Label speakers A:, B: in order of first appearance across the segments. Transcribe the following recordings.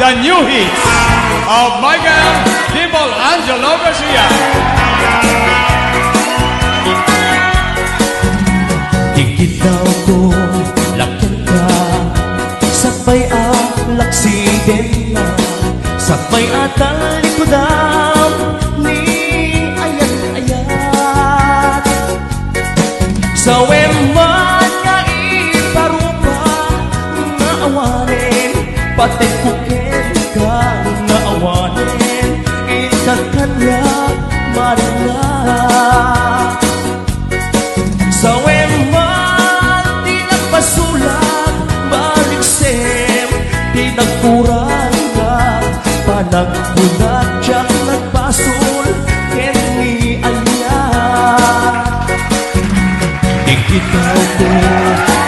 A: the new hits of Michael Dimple Angelo Garcia.
B: Ikitaw ko, lakyan ka, sabay alaksiden na, sabay atalikudam, ni ayat-ayat. Sa weman nga iparupa, nga awanin, pati kukin ka nga awanin, ikakanya marina. Sa weman di nagpasulat, balik sem, di nagkurang ka, panagpunat siyak nagpasul, ken ni ayat. Ikitaw ko,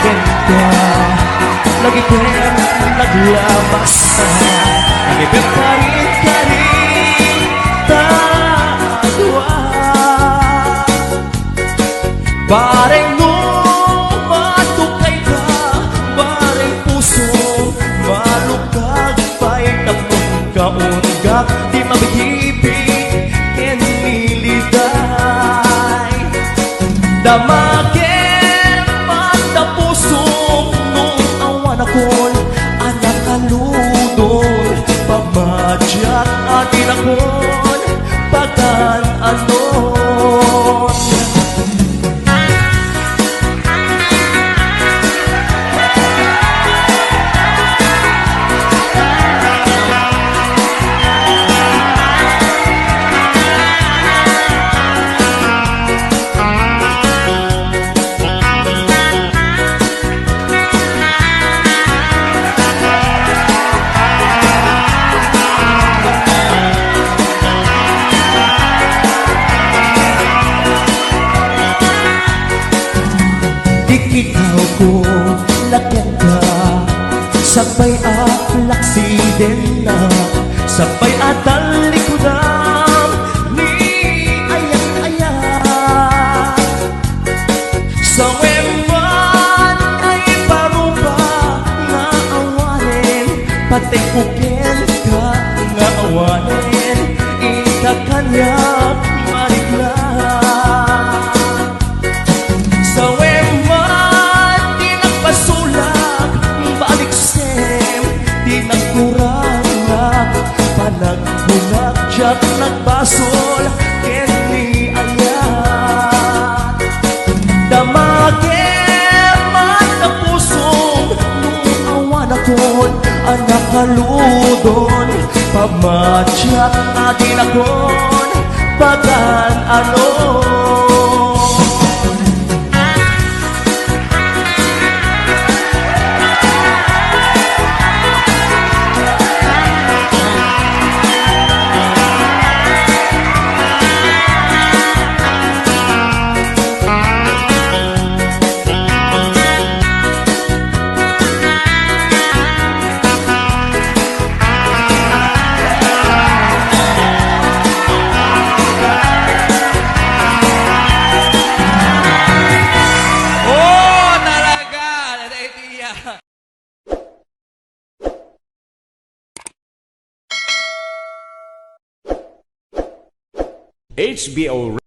B: ken ka, lagi ken naglabas na, lagi ken karin-karin, tadwa. Bareng matukay ka, bareng puso, malukag pa'y tapong kaunggak, di mabigibig, ken niliday. Damagen mata puso, nung awan akon, anak kaludon, pamadyak atin akon, pagkan-anon. Ikitaw ko, lakyan ka, sabay alaksiden na, sabay atalikudam, ni ayat-ayat. Sa weman ay parupa, nga awanin, pati kukin ka nga awanin, ikakanya marigla. Sa weman di nagpasulat, balik sem, di nagkurang na, panagbunak siyak nagbasol, ken ni ayat. Damagin man na pusong, nung awan akon, anak kaludon, pamadyak atin akon, pagkan-anon.
A: HBO